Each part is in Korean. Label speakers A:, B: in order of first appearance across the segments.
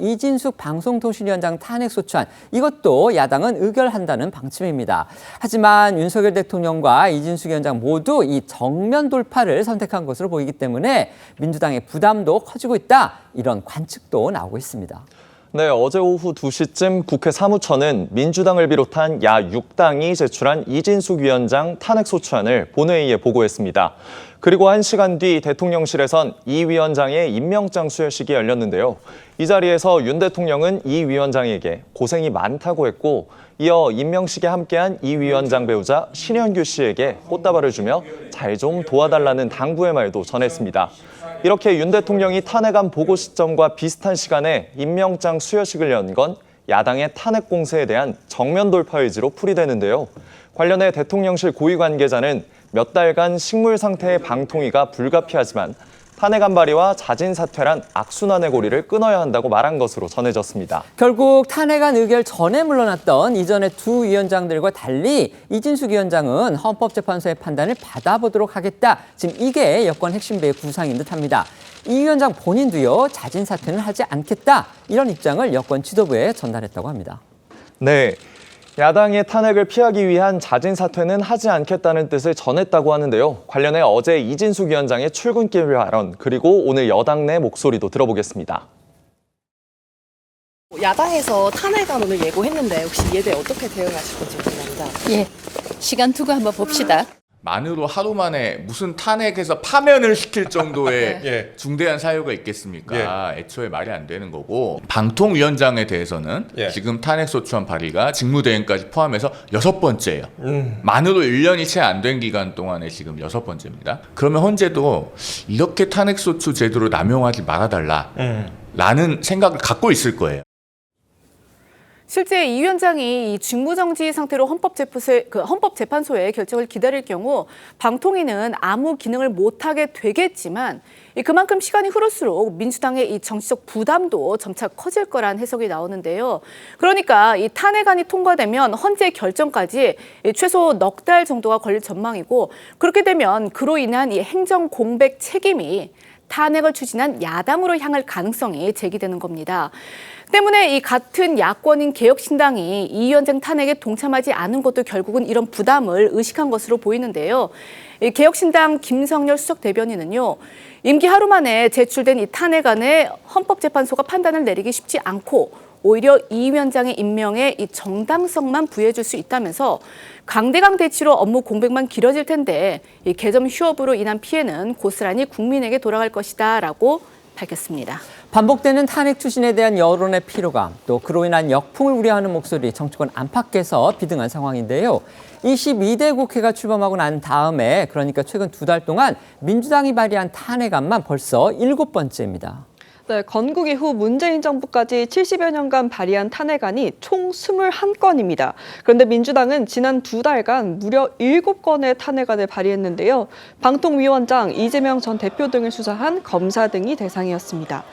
A: 이진숙 방송통신위원장 탄핵 소추안, 이것도 야당은 의결한다는 방침입니다. 하지만 윤석열 대통령과 이진숙 위원장 모두 이 정면 돌파를 선택한 것으로 보이기 때문에 민주당의 부담도 커지고 있다, 이런 관측도 나오고 있습니다.
B: 네, 어제 오후 2시쯤 국회 사무처는 민주당을 비롯한 야 6당이 제출한 이진숙 위원장 탄핵 소추안을 본회의에 보고했습니다. 그리고 1시간 뒤 대통령실에선 이 위원장의 임명장 수여식이 열렸는데요. 이 자리에서 윤 대통령은 이 위원장에게 고생이 많다고 했고, 이어 임명식에 함께한 이 위원장 배우자 신현규 씨에게 꽃다발을 주며 잘 좀 도와달라는 당부의 말도 전했습니다. 이렇게 윤 대통령이 탄핵안 보고 시점과 비슷한 시간에 임명장 수여식을 연 건 야당의 탄핵 공세에 대한 정면 돌파 의지로 풀이되는데요. 관련해 대통령실 고위 관계자는 몇 달간 식물 상태의 방통위가 불가피하지만 탄핵안 발의와 자진 사퇴란 악순환의 고리를 끊어야 한다고 말한 것으로 전해졌습니다.
A: 결국 탄핵안 의결 전에 물러났던 이전의 두 위원장들과 달리 이진숙 위원장은 헌법재판소의 판단을 받아보도록 하겠다. 지금 이게 여권 핵심배의 구상인 듯합니다. 이 위원장 본인도요, 자진 사퇴는 하지 않겠다, 이런 입장을 여권 지도부에 전달했다고 합니다.
B: 네. 야당의 탄핵을 피하기 위한 자진 사퇴는 하지 않겠다는 뜻을 전했다고 하는데요. 관련해 어제 이진숙 위원장의 출근길 발언, 그리고 오늘 여당 내 목소리도 들어보겠습니다.
C: 야당에서 탄핵안 오늘 예고했는데 혹시 이에 대해 어떻게 대응하실 건지 궁금합니다.
D: 예, 시간 두고 한번 봅시다.
E: 만으로 하루 만에 무슨 탄핵해서 파면을 시킬 정도의 중대한 사유가 있겠습니까? 애초에 말이 안 되는 거고, 방통위원장에 대해서는 지금 탄핵소추안 발의가 직무대행까지 포함해서 6번째예요. 만으로 1년이 채 안 된 기간 동안에 지금 6번째입니다. 그러면 헌재도 이렇게 탄핵소추 제도를 남용하지 말아달라 라는 생각을 갖고 있을 거예요.
C: 실제 이 위원장이 직무정지 상태로 헌법재판소의 결정을 기다릴 경우 방통위는 아무 기능을 못하게 되겠지만, 그만큼 시간이 흐를수록 민주당의 이 정치적 부담도 점차 커질 거란 해석이 나오는데요. 그러니까 이 탄핵안이 통과되면 헌재 결정까지 최소 넉 달 정도가 걸릴 전망이고, 그렇게 되면 그로 인한 이 행정 공백 책임이 탄핵을 추진한 야당으로 향할 가능성이 제기되는 겁니다. 때문에 이 같은 야권인 개혁신당이 이 위원장 탄핵에 동참하지 않은 것도 결국은 이런 부담을 의식한 것으로 보이는데요. 개혁신당 김성열 수석 대변인은요, 임기 하루 만에 제출된 이 탄핵안에 헌법재판소가 판단을 내리기 쉽지 않고 오히려 이 위원장의 임명에 이 정당성만 부여해줄 수 있다면서 강대강 대치로 업무 공백만 길어질 텐데 이 개점 휴업으로 인한 피해는 고스란히 국민에게 돌아갈 것이다 라고 밝혔습니다.
A: 반복되는 탄핵 추진에 대한 여론의 피로감, 또 그로 인한 역풍을 우려하는 목소리, 정치권 안팎에서 비등한 상황인데요. 22대 국회가 출범하고 난 다음에, 그러니까 최근 2달 동안 민주당이 발의한 탄핵안만 벌써 7번째입니다.
F: 네, 건국 이후 문재인 정부까지 70여 년간 발의한 탄핵안이 총 21건입니다. 그런데 민주당은 지난 2달간 무려 7건의 탄핵안을 발의했는데요. 방통위원장, 이재명 전 대표 등을 수사한 검사 등이 대상이었습니다.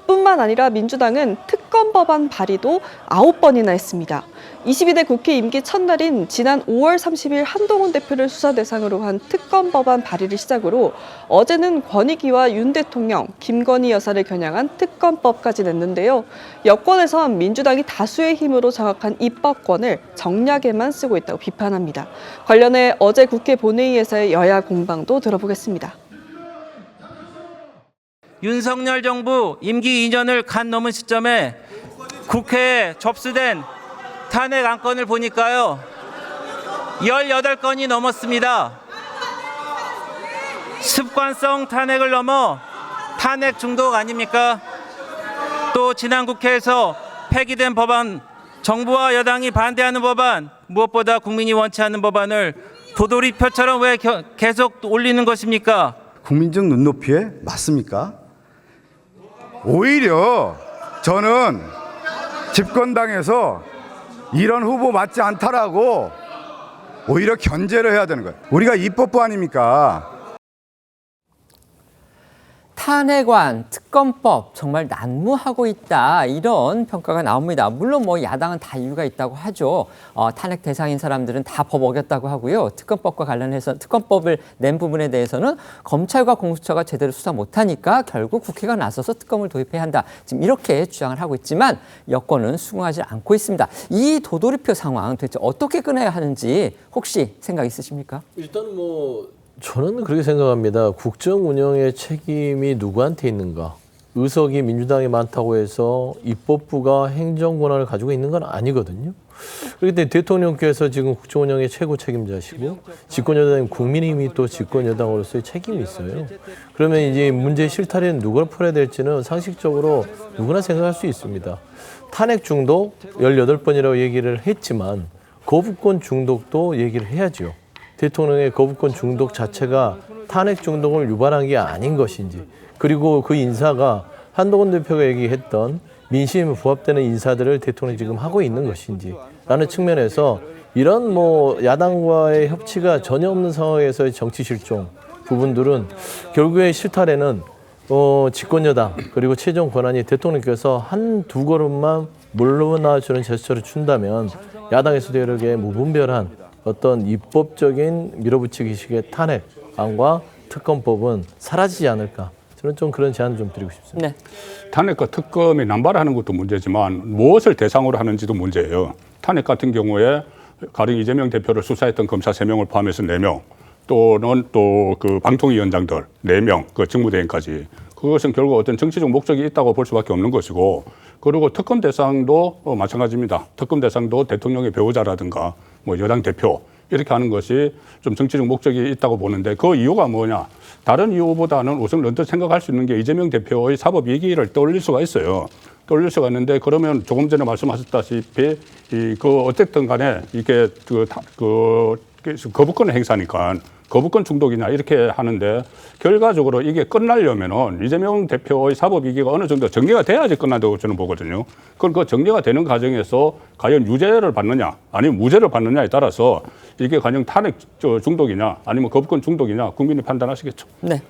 F: 뿐만 아니라 민주당은 특검 법안 발의도 9번이나 했습니다. 22대 국회 임기 첫날인 지난 5월 30일 한동훈 대표를 수사 대상으로 한 특검 법안 발의를 시작으로 어제는 권익위와 윤 대통령, 김건희 여사를 겨냥한 특검법까지 냈는데요. 여권에선 민주당이 다수의 힘으로 장악한 입법권을 정략에만 쓰고 있다고 비판합니다. 관련해 어제 국회 본회의에서의 여야 공방도 들어보겠습니다.
G: 윤석열 정부 임기 2년을 간 넘은 시점에 국회에 접수된 탄핵 안건을 보니까요, 18건이 넘었습니다. 습관성 탄핵을 넘어 탄핵 중독 아닙니까? 또 지난 국회에서 폐기된 법안, 정부와 여당이 반대하는 법안, 무엇보다 국민이 원치 않는 법안을 도돌이표처럼 왜 계속 올리는 것입니까?
H: 국민적 눈높이에 맞습니까? 오히려 저는 집권당에서 이런 후보 맞지 않다라고 오히려 견제를 해야 되는 거예요. 우리가 입법부 아닙니까?
A: 탄핵안, 특검법 정말 난무하고 있다 이런 평가가 나옵니다. 물론 뭐 야당은 다 이유가 있다고 하죠. 탄핵 대상인 사람들은 다 법 어겼다고 하고요. 특검법과 관련해서 특검법을 낸 부분에 대해서는 검찰과 공수처가 제대로 수사 못하니까 결국 국회가 나서서 특검을 도입해야 한다. 지금 이렇게 주장을 하고 있지만 여권은 수긍하지 않고 있습니다. 이 도돌이표 상황 도대체 어떻게 끊어야 하는지 혹시 생각 있으십니까?
I: 일단 뭐 저는 그렇게 생각합니다. 국정 운영의 책임이 누구한테 있는가? 의석이 민주당이 많다고 해서 입법부가 행정 권한을 가지고 있는 건 아니거든요. 그렇기 때문에 대통령께서 지금 국정 운영의 최고 책임자시고 집권 여당인 국민의힘이 또 집권 여당으로서의 책임이 있어요. 그러면 이제 문제의 실타래는 누가 풀어야 될지는 상식적으로 누구나 생각할 수 있습니다. 탄핵 중독 18번이라고 얘기를 했지만 거부권 중독도 얘기를 해야죠. 대통령의 거부권 중독 자체가 탄핵 중독을 유발한 게 아닌 것인지, 그리고 그 인사가 한동훈 대표가 얘기했던 민심에 부합되는 인사들을 대통령이 지금 하고 있는 것인지 라는 측면에서 이런 뭐 야당과의 협치가 전혀 없는 상황에서의 정치 실종 부분들은 결국에 실타래는 집권 여당 그리고 최종 권한이 대통령께서 한두 걸음만 물러나주는 제스처를 준다면 야당에서도 여러 개의 무분별한 어떤 입법적인 밀어붙이기식의 탄핵안과 특검법은 사라지지 않을까. 저는 좀 그런 제안을 좀 드리고 싶습니다.
A: 네.
J: 탄핵과 특검이 남발하는 것도 문제지만 무엇을 대상으로 하는지도 문제예요. 탄핵 같은 경우에 가령 이재명 대표를 수사했던 검사 3명을 포함해서 4명, 또는 또 그 방통위원장들 4명, 그 직무대행까지. 그것은 결국 어떤 정치적 목적이 있다고 볼 수밖에 없는 것이고, 그리고 특검 대상도 마찬가지입니다. 특검 대상도 대통령의 배우자라든가 뭐 여당 대표 이렇게 하는 것이 좀 정치적 목적이 있다고 보는데, 그 이유가 뭐냐? 다른 이유보다는 우선 언뜻 생각할 수 있는 게 이재명 대표의 사법 위기를 떠올릴 수가 있어요. 떠올릴 수가 있는데, 그러면 조금 전에 말씀하셨다시피 그 어쨌든 간에 이게 거부권의 행사니까 거부권 중독이냐 이렇게 하는데, 결과적으로 이게 끝나려면은 이재명 대표의 사법 위기가 어느 정도 정리가 돼야지 끝난다고 저는 보거든요. 그럼 그 정리가 되는 과정에서 과연 유죄를 받느냐 아니면 무죄를 받느냐에 따라서 이게 과연 탄핵 중독이냐 아니면 거부권 중독이냐 국민이 판단하시겠죠.
A: 네.